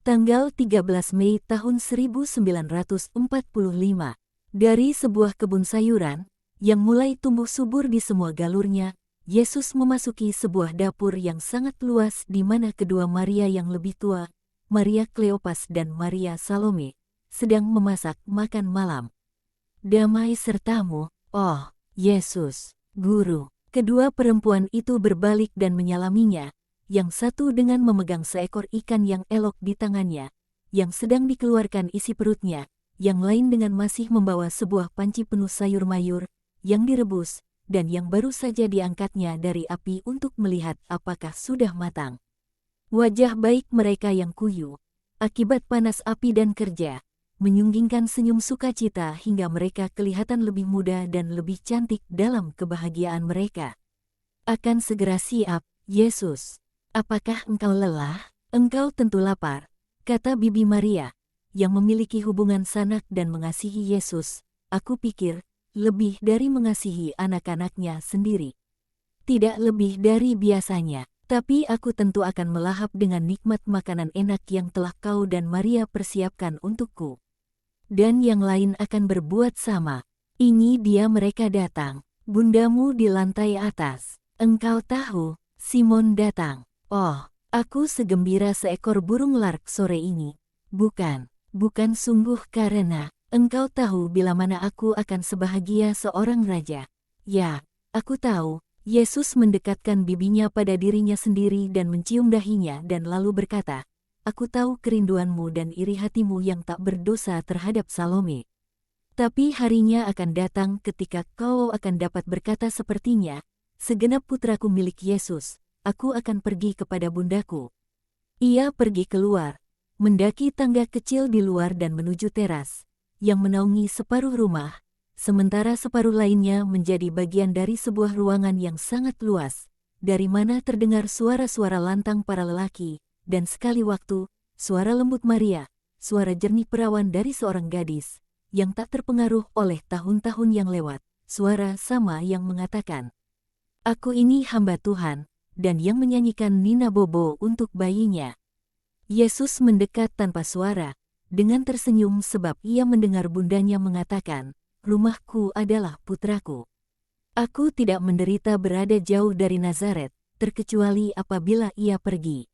Tanggal 13 Mei tahun 1945, dari sebuah kebun sayuran yang mulai tumbuh subur di semua galurnya, Yesus memasuki sebuah dapur yang sangat luas di mana kedua Maria yang lebih tua, Maria Kleopas dan Maria Salome, sedang memasak makan malam. "Damai sertamu, oh Yesus, Guru." Kedua perempuan itu berbalik dan menyalaminya, yang satu dengan memegang seekor ikan yang elok di tangannya, yang sedang dikeluarkan isi perutnya, yang lain dengan masih membawa sebuah panci penuh sayur mayur, yang direbus, dan yang baru saja diangkatnya dari api untuk melihat apakah sudah matang. Wajah baik mereka yang kuyu, akibat panas api dan kerja, menyunggingkan senyum sukacita hingga mereka kelihatan lebih muda dan lebih cantik dalam kebahagiaan mereka. "Akan segera siap, Yesus. Apakah engkau lelah? Engkau tentu lapar," kata Bibi Maria, yang memiliki hubungan sanak dan mengasihi Yesus. "Aku pikir, lebih dari mengasihi anak-anaknya sendiri. Tidak lebih dari biasanya. Tapi aku tentu akan melahap dengan nikmat makanan enak yang telah kau dan Maria persiapkan untukku. Dan yang lain akan berbuat sama. Ini dia mereka datang. Bundamu di lantai atas. Engkau tahu, Simon datang. Oh, aku segembira seekor burung lark sore ini. Bukan sungguh karena engkau tahu bila mana aku akan sebahagia seorang raja. Ya, aku tahu." Yesus mendekatkan bibinya pada dirinya sendiri dan mencium dahinya dan lalu berkata, "Aku tahu kerinduanmu dan iri hatimu yang tak berdosa terhadap Salome. Tapi harinya akan datang ketika kau akan dapat berkata sepertinya, 'Segenap putraku milik Yesus, aku akan pergi kepada bundaku.'" Ia pergi keluar, mendaki tangga kecil di luar dan menuju teras, yang menaungi separuh rumah, sementara separuh lainnya menjadi bagian dari sebuah ruangan yang sangat luas, dari mana terdengar suara-suara lantang para lelaki, dan sekali waktu, suara lembut Maria, suara jernih perawan dari seorang gadis, yang tak terpengaruh oleh tahun-tahun yang lewat, suara sama yang mengatakan, "Aku ini hamba Tuhan," dan yang menyanyikan Nina Bobo untuk bayinya. Yesus mendekat tanpa suara, dengan tersenyum sebab ia mendengar bundanya mengatakan, "Rumahku adalah putraku. Aku tidak menderita berada jauh dari Nazaret, terkecuali apabila ia pergi.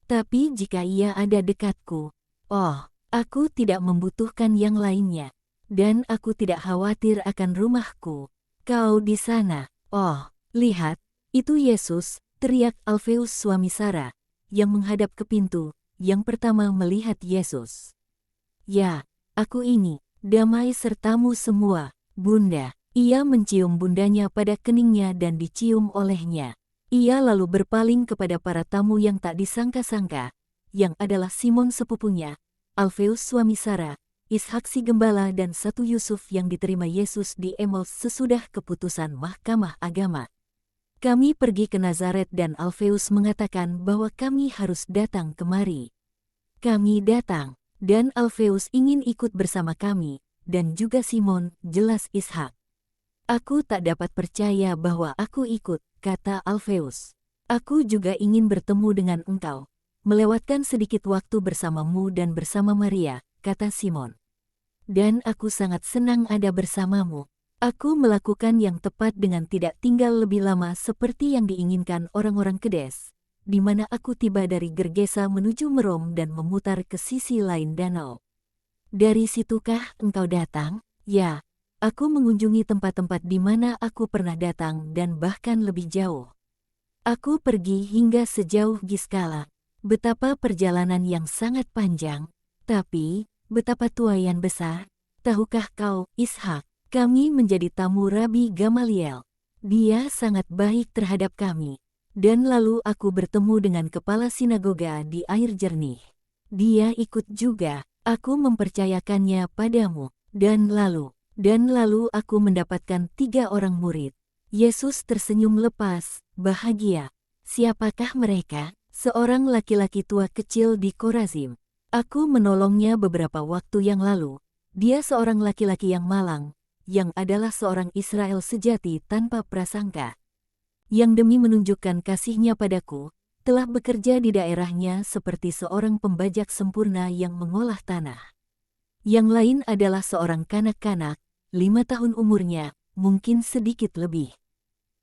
Tapi jika ia ada dekatku, oh, aku tidak membutuhkan yang lainnya. Dan aku tidak khawatir akan rumahku. Kau di sana, oh, lihat, itu Yesus," teriak Alfeus suami Sarah, yang menghadap ke pintu, yang pertama melihat Yesus. "Ya, aku ini. Damai sertamu semua, Bunda." Ia mencium bundanya pada keningnya dan dicium olehnya. Ia lalu berpaling kepada para tamu yang tak disangka-sangka, yang adalah Simon sepupunya, Alfeus suami Sarah, Ishak si gembala dan satu Yusuf yang diterima Yesus di Emaus sesudah keputusan Mahkamah Agama. "Kami pergi ke Nazaret dan Alfeus mengatakan bahwa kami harus datang kemari. Kami datang. Dan Alfeus ingin ikut bersama kami, dan juga Simon," jelas Ishak. "Aku tak dapat percaya bahwa aku ikut," kata Alfeus. "Aku juga ingin bertemu dengan engkau, melewatkan sedikit waktu bersamamu dan bersama Maria," kata Simon. "Dan aku sangat senang ada bersamamu. Aku melakukan yang tepat dengan tidak tinggal lebih lama seperti yang diinginkan orang-orang Kedes, di mana aku tiba dari Gergesa menuju Merom dan memutar ke sisi lain danau." "Dari situkah engkau datang?" "Ya, aku mengunjungi tempat-tempat di mana aku pernah datang dan bahkan lebih jauh. Aku pergi hingga sejauh Giskala. Betapa perjalanan yang sangat panjang, tapi betapa tuaian besar. Tahukah kau, Ishak, kami menjadi tamu Rabi Gamaliel. Dia sangat baik terhadap kami. Dan lalu aku bertemu dengan kepala sinagoga di air jernih. Dia ikut juga, aku mempercayakannya padamu. Dan lalu aku mendapatkan 3 orang murid." Yesus tersenyum lepas, bahagia. "Siapakah mereka?" "Seorang laki-laki tua kecil di Korazim. Aku menolongnya beberapa waktu yang lalu. Dia seorang laki-laki yang malang, yang adalah seorang Israel sejati tanpa prasangka. Yang demi menunjukkan kasihnya padaku, telah bekerja di daerahnya seperti seorang pembajak sempurna yang mengolah tanah. Yang lain adalah seorang kanak-kanak, 5 tahun umurnya, mungkin sedikit lebih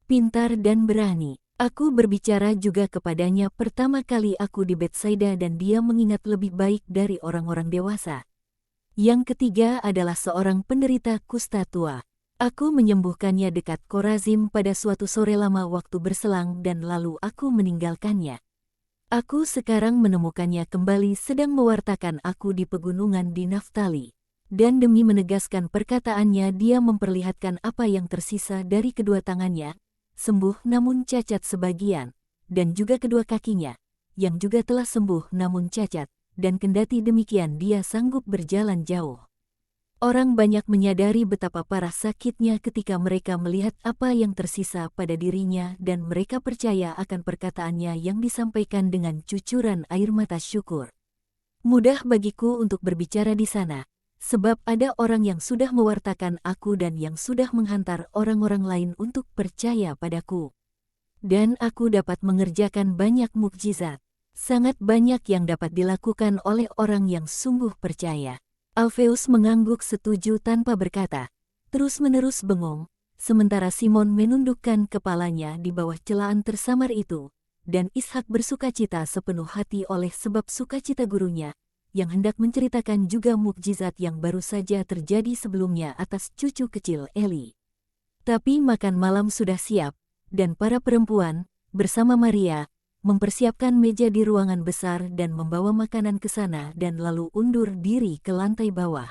pintar dan berani. Aku berbicara juga kepadanya pertama kali aku di Betsaida dan dia mengingat lebih baik dari orang-orang dewasa. Yang ketiga adalah seorang penderita kusta tua. Aku menyembuhkannya dekat Korazim pada suatu sore lama waktu berselang dan lalu aku meninggalkannya. Aku sekarang menemukannya kembali sedang mewartakan aku di pegunungan di Naftali. Dan demi menegaskan perkataannya dia memperlihatkan apa yang tersisa dari kedua tangannya, sembuh namun cacat sebagian, dan juga kedua kakinya, yang juga telah sembuh namun cacat, dan kendati demikian dia sanggup berjalan jauh. Orang banyak menyadari betapa parah sakitnya ketika mereka melihat apa yang tersisa pada dirinya dan mereka percaya akan perkataannya yang disampaikan dengan cucuran air mata syukur. Mudah bagiku untuk berbicara di sana, sebab ada orang yang sudah mewartakan aku dan yang sudah menghantar orang-orang lain untuk percaya padaku. Dan aku dapat mengerjakan banyak mukjizat. Sangat banyak yang dapat dilakukan oleh orang yang sungguh percaya. Alfeus mengangguk setuju tanpa berkata, terus-menerus bengong, sementara Simon menundukkan kepalanya di bawah celaan tersamar itu, dan Ishak bersukacita sepenuh hati oleh sebab sukacita gurunya, yang hendak menceritakan juga mukjizat yang baru saja terjadi sebelumnya atas cucu kecil Eli. Tapi makan malam sudah siap, dan para perempuan, bersama Maria, mempersiapkan meja di ruangan besar dan membawa makanan ke sana dan lalu undur diri ke lantai bawah.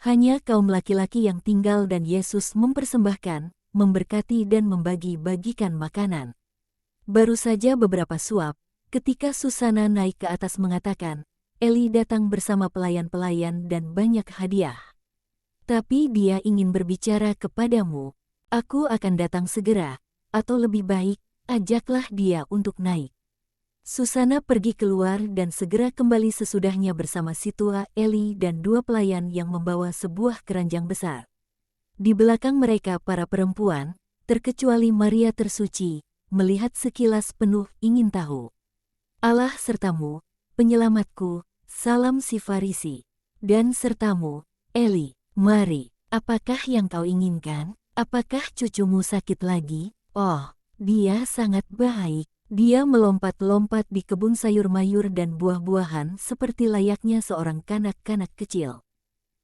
Hanya kaum laki-laki yang tinggal dan Yesus mempersembahkan, memberkati dan membagi-bagikan makanan. Baru saja beberapa suap, ketika Susana naik ke atas mengatakan, Eli datang bersama pelayan-pelayan dan banyak hadiah. Tapi dia ingin berbicara kepadamu. Aku akan datang segera, atau lebih baik, ajaklah dia untuk naik. Susana pergi keluar dan segera kembali sesudahnya bersama si tua Eli dan 2 pelayan yang membawa sebuah keranjang besar. Di belakang mereka para perempuan, terkecuali Maria tersuci, melihat sekilas penuh ingin tahu. Allah sertamu, penyelamatku, salam si Farisi, dan sertamu, Eli, mari, apakah yang kau inginkan? Apakah cucumu sakit lagi? Oh, dia sangat baik. Dia melompat-lompat di kebun sayur mayur dan buah-buahan seperti layaknya seorang kanak-kanak kecil.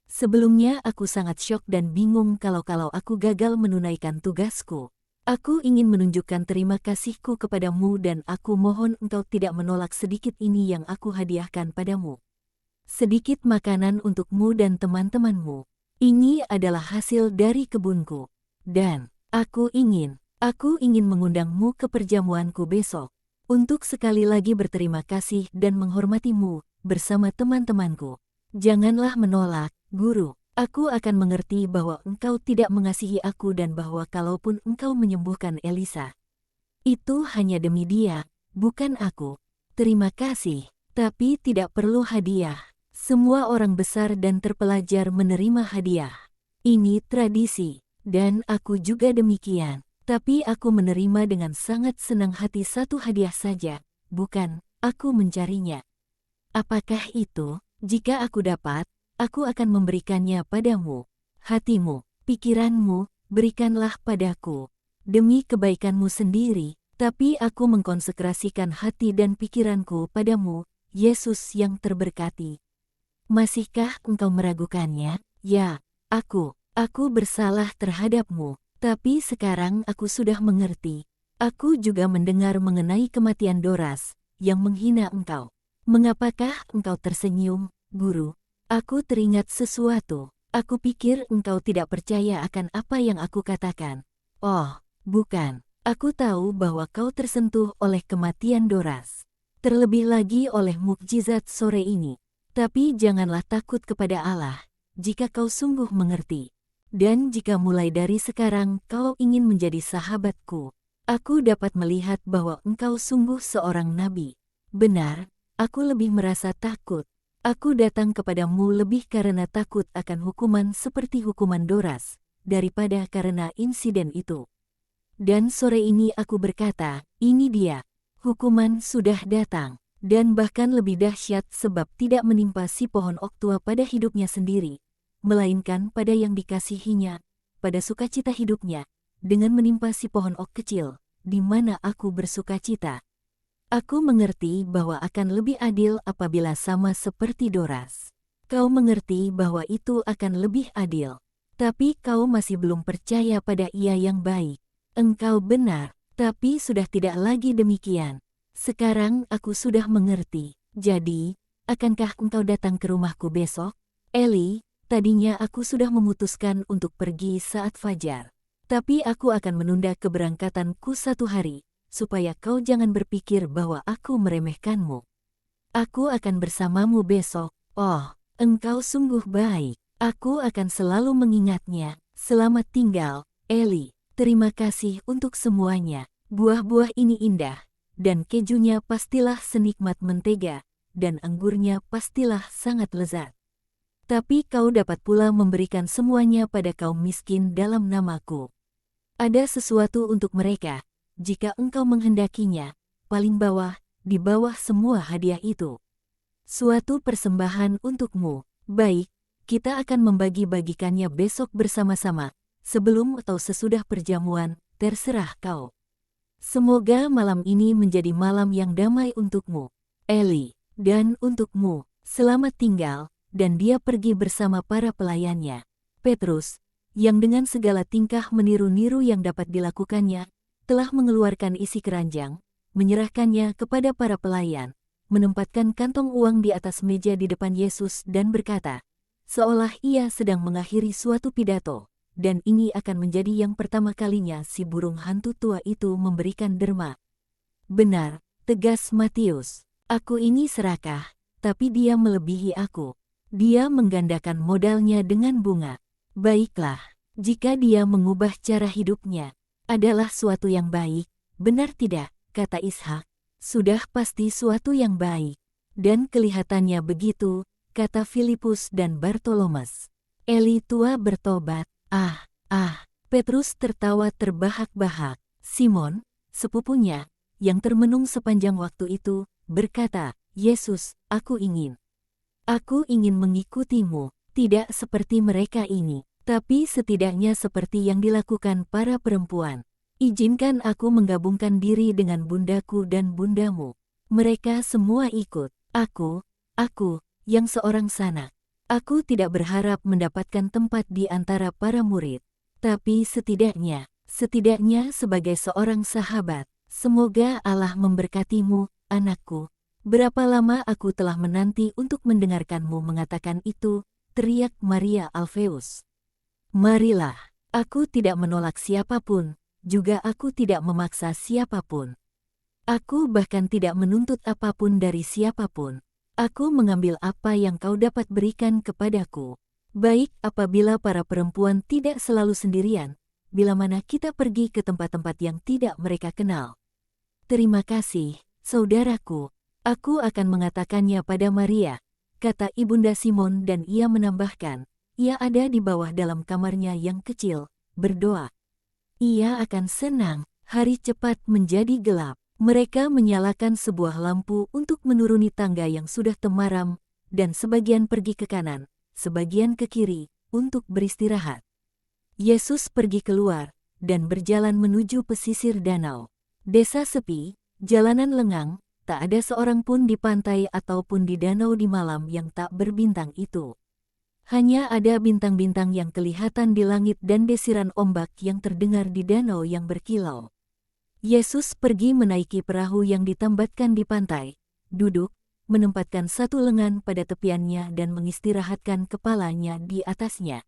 Sebelumnya aku sangat syok dan bingung kalau aku gagal menunaikan tugasku. Aku ingin menunjukkan terima kasihku kepadamu dan aku mohon engkau tidak menolak sedikit ini yang aku hadiahkan padamu. Sedikit makanan untukmu dan teman-temanmu. Ini adalah hasil dari kebunku. Dan aku ingin mengundangmu ke perjamuanku besok. Untuk sekali lagi berterima kasih dan menghormatimu bersama teman-temanku. Janganlah menolak, Guru. Aku akan mengerti bahwa engkau tidak mengasihi aku dan bahwa kalaupun engkau menyembuhkan Elisa, itu hanya demi dia, bukan aku. Terima kasih, tapi tidak perlu hadiah. Semua orang besar dan terpelajar menerima hadiah. Ini tradisi, dan aku juga demikian. Tapi aku menerima dengan sangat senang hati satu hadiah saja, bukan, aku mencarinya. Apakah itu? Jika aku dapat, aku akan memberikannya padamu. Hatimu, pikiranmu, berikanlah padaku. Demi kebaikanmu sendiri, tapi aku mengkonsekrasikan hati dan pikiranku padamu, Yesus yang terberkati. Masihkah engkau meragukannya? Ya, aku bersalah terhadapmu. Tapi sekarang aku sudah mengerti. Aku juga mendengar mengenai kematian Doras, yang menghina engkau. Mengapakah engkau tersenyum, Guru? Aku teringat sesuatu. Aku pikir engkau tidak percaya akan apa yang aku katakan. Oh, bukan. Aku tahu bahwa kau tersentuh oleh kematian Doras. Terlebih lagi oleh mukjizat sore ini. Tapi janganlah takut kepada Allah, jika kau sungguh mengerti. Dan jika mulai dari sekarang kau ingin menjadi sahabatku, aku dapat melihat bahwa engkau sungguh seorang nabi. Benar, aku lebih merasa takut. Aku datang kepadamu lebih karena takut akan hukuman seperti hukuman Doras, daripada karena insiden itu. Dan sore ini aku berkata, ini dia, Hukuman sudah datang, dan bahkan lebih dahsyat sebab tidak menimpa si pohon ok tua pada hidupnya sendiri, melainkan pada yang dikasihinya, pada sukacita hidupnya, dengan menimpa si pohon ok kecil, di mana aku bersukacita. Aku mengerti bahwa akan lebih adil apabila sama seperti Doras. Kau mengerti bahwa itu akan lebih adil. Tapi kau masih belum percaya pada Ia yang baik. Engkau benar, tapi sudah tidak lagi demikian. Sekarang aku sudah mengerti. Jadi, akankah engkau datang ke rumahku besok? Eli, tadinya aku sudah memutuskan untuk pergi saat fajar. Tapi aku akan menunda keberangkatanku 1 hari, supaya kau jangan berpikir bahwa aku meremehkanmu. Aku akan bersamamu besok. Oh, engkau sungguh baik. Aku akan selalu mengingatnya. Selamat tinggal, Eli. Terima kasih untuk semuanya. Buah-buah ini indah, dan kejunya pastilah senikmat mentega, dan anggurnya pastilah sangat lezat. Tapi kau dapat pula memberikan semuanya pada kaum miskin dalam namaku. Ada sesuatu untuk mereka, jika engkau menghendakinya, paling bawah, di bawah semua hadiah itu. Suatu persembahan untukmu. Baik, kita akan membagi-bagikannya besok bersama-sama, sebelum atau sesudah perjamuan, terserah kau. Semoga malam ini menjadi malam yang damai untukmu, Eli, dan untukmu, selamat tinggal, dan dia pergi bersama para pelayannya. Petrus, yang dengan segala tingkah meniru-niru yang dapat dilakukannya, telah mengeluarkan isi keranjang, menyerahkannya kepada para pelayan, menempatkan kantong uang di atas meja di depan Yesus dan berkata, seolah ia sedang mengakhiri suatu pidato, dan ini akan menjadi yang pertama kalinya si burung hantu tua itu memberikan derma. Benar, tegas Matius, aku ini serakah, tapi dia melebihi aku. Dia menggandakan modalnya dengan bunga. Baiklah, jika dia mengubah cara hidupnya, adalah suatu yang baik, benar tidak, kata Ishak, sudah pasti suatu yang baik. Dan kelihatannya begitu, kata Filipus dan Bartolomes. Eli tua bertobat, Petrus tertawa terbahak-bahak. Simon, sepupunya, yang termenung sepanjang waktu itu, berkata, Yesus, aku ingin mengikutimu, tidak seperti mereka ini, tapi setidaknya seperti yang dilakukan para perempuan. Izinkan aku menggabungkan diri dengan bundaku dan bundamu. Mereka semua ikut. Aku, yang seorang sanak. Aku tidak berharap mendapatkan tempat di antara para murid. Tapi setidaknya sebagai seorang sahabat, semoga Allah memberkatimu, anakku. Berapa lama aku telah menanti untuk mendengarkanmu mengatakan itu, teriak Maria Alfeus. Marilah, aku tidak menolak siapapun, juga aku tidak memaksa siapapun. Aku bahkan tidak menuntut apapun dari siapapun. Aku mengambil apa yang kau dapat berikan kepadaku. Baik apabila para perempuan tidak selalu sendirian, bila mana kita pergi ke tempat-tempat yang tidak mereka kenal. Terima kasih, saudaraku. Aku akan mengatakannya pada Maria, kata Ibunda Simon dan ia menambahkan, ia ada di bawah dalam kamarnya yang kecil, berdoa. Ia akan senang, hari cepat menjadi gelap. Mereka menyalakan sebuah lampu untuk menuruni tangga yang sudah temaram, dan sebagian pergi ke kanan, sebagian ke kiri, untuk beristirahat. Yesus pergi keluar, dan berjalan menuju pesisir danau. Desa sepi, jalanan lengang, tak ada seorang pun di pantai ataupun di danau di malam yang tak berbintang itu. Hanya ada bintang-bintang yang kelihatan di langit dan desiran ombak yang terdengar di danau yang berkilau. Yesus pergi menaiki perahu yang ditambatkan di pantai, duduk, menempatkan satu lengan pada tepiannya dan mengistirahatkan kepalanya di atasnya.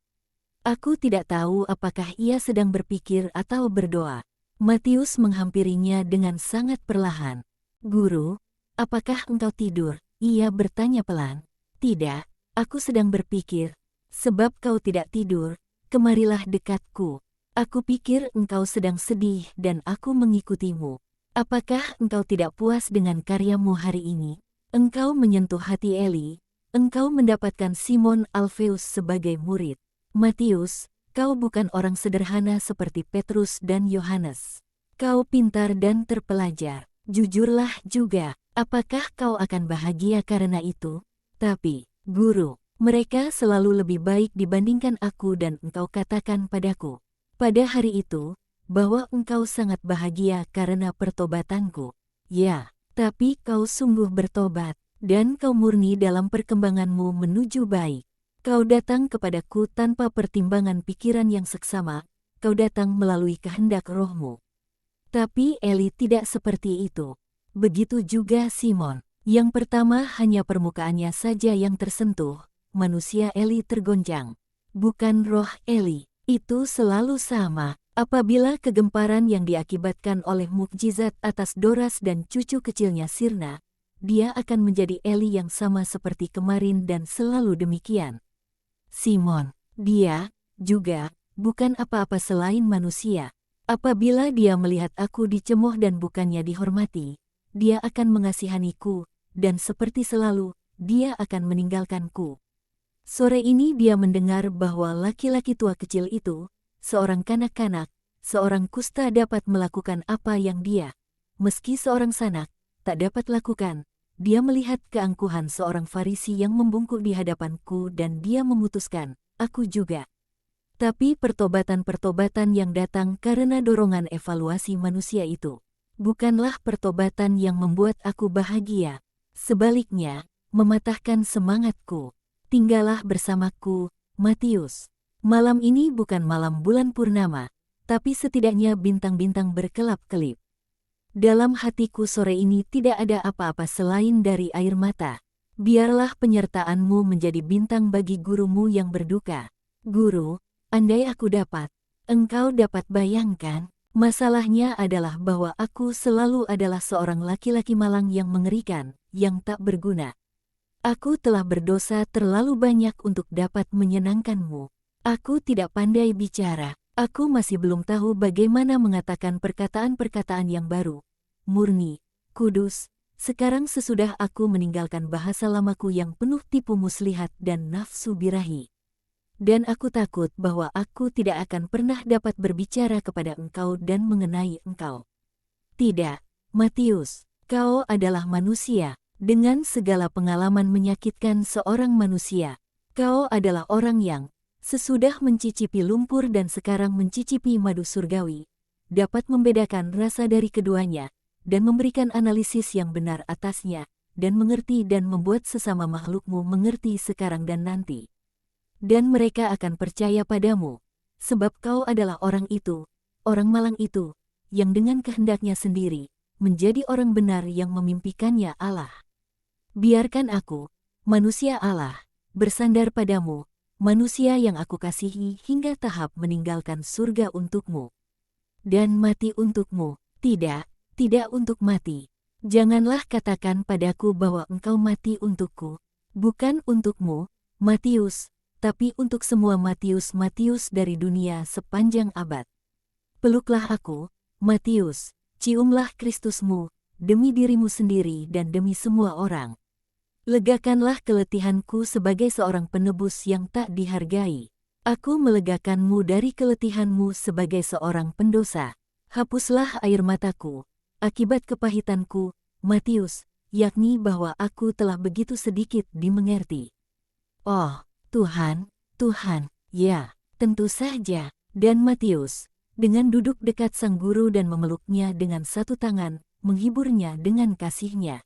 Aku tidak tahu apakah ia sedang berpikir atau berdoa. Matius menghampirinya dengan sangat perlahan. Guru, apakah engkau tidur? Ia bertanya pelan. Tidak, aku sedang berpikir. Sebab kau tidak tidur, kemarilah dekatku. Aku pikir engkau sedang sedih dan aku mengikutimu. Apakah engkau tidak puas dengan karyamu hari ini? Engkau menyentuh hati Eli. Engkau mendapatkan Simon Alfeus sebagai murid. Matius, kau bukan orang sederhana seperti Petrus dan Yohanes. Kau pintar dan terpelajar. Jujurlah juga, apakah kau akan bahagia karena itu? Tapi, Guru, mereka selalu lebih baik dibandingkan aku dan engkau katakan padaku, pada hari itu, bahwa engkau sangat bahagia karena pertobatanku. Ya, tapi kau sungguh bertobat, dan kau murni dalam perkembanganmu menuju baik. Kau datang kepadaku tanpa pertimbangan pikiran yang seksama, kau datang melalui kehendak rohmu. Tapi Eli tidak seperti itu. Begitu juga Simon. Yang pertama hanya permukaannya saja yang tersentuh, manusia Eli tergoncang. Bukan roh Eli, itu selalu sama. Apabila kegemparan yang diakibatkan oleh mukjizat atas Doras dan cucu kecilnya Sirna, dia akan menjadi Eli yang sama seperti kemarin dan selalu demikian. Simon, dia juga bukan apa-apa selain manusia. Apabila dia melihat aku dicemooh dan bukannya dihormati, dia akan mengasihaniku, dan seperti selalu, dia akan meninggalkanku. Sore ini dia mendengar bahwa laki-laki tua kecil itu, seorang kanak-kanak, seorang kusta dapat melakukan apa yang dia, meski seorang sanak, tak dapat lakukan. Dia melihat keangkuhan seorang Farisi yang membungkuk di hadapanku dan dia memutuskan, aku juga. Tapi pertobatan-pertobatan yang datang karena dorongan evaluasi manusia itu, bukanlah pertobatan yang membuat aku bahagia. Sebaliknya, mematahkan semangatku. Tinggallah bersamaku, Matius. Malam ini bukan malam bulan purnama, tapi setidaknya bintang-bintang berkelap-kelip. Dalam hatiku sore ini tidak ada apa-apa selain dari air mata. Biarlah penyertaanmu menjadi bintang bagi gurumu yang berduka. Guru, andai aku dapat, engkau dapat bayangkan, masalahnya adalah bahwa aku selalu adalah seorang laki-laki malang yang mengerikan, yang tak berguna. Aku telah berdosa terlalu banyak untuk dapat menyenangkanmu. Aku tidak pandai bicara. Aku masih belum tahu bagaimana mengatakan perkataan-perkataan yang baru, murni, kudus. Sekarang sesudah aku meninggalkan bahasa lamaku yang penuh tipu muslihat dan nafsu birahi. Dan aku takut bahwa aku tidak akan pernah dapat berbicara kepada engkau dan mengenai engkau. Tidak, Matius, kau adalah manusia. Dengan segala pengalaman menyakitkan seorang manusia, kau adalah orang yang, sesudah mencicipi lumpur dan sekarang mencicipi madu surgawi, dapat membedakan rasa dari keduanya, dan memberikan analisis yang benar atasnya, dan mengerti dan membuat sesama makhlukmu mengerti sekarang dan nanti. Dan mereka akan percaya padamu, sebab kau adalah orang itu, orang malang itu, yang dengan kehendaknya sendiri, menjadi orang benar yang memimpikannya Allah. Biarkan aku, manusia Allah, bersandar padamu, manusia yang aku kasihi hingga tahap meninggalkan surga untukmu. Dan mati untukmu, tidak untuk mati. Janganlah katakan padaku bahwa engkau mati untukku, bukan untukmu, Matius, tapi untuk semua Matius-Matius dari dunia sepanjang abad. Peluklah aku, Matius, ciumlah Kristusmu, demi dirimu sendiri dan demi semua orang. Legakanlah keletihanku sebagai seorang penebus yang tak dihargai. Aku melegakanmu dari keletihanmu sebagai seorang pendosa. Hapuslah air mataku, akibat kepahitanku, Matius, yakni bahwa aku telah begitu sedikit dimengerti. Oh, Tuhan, Tuhan, ya, tentu saja. Dan Matius, dengan duduk dekat sang guru dan memeluknya dengan satu tangan, menghiburnya dengan kasihnya.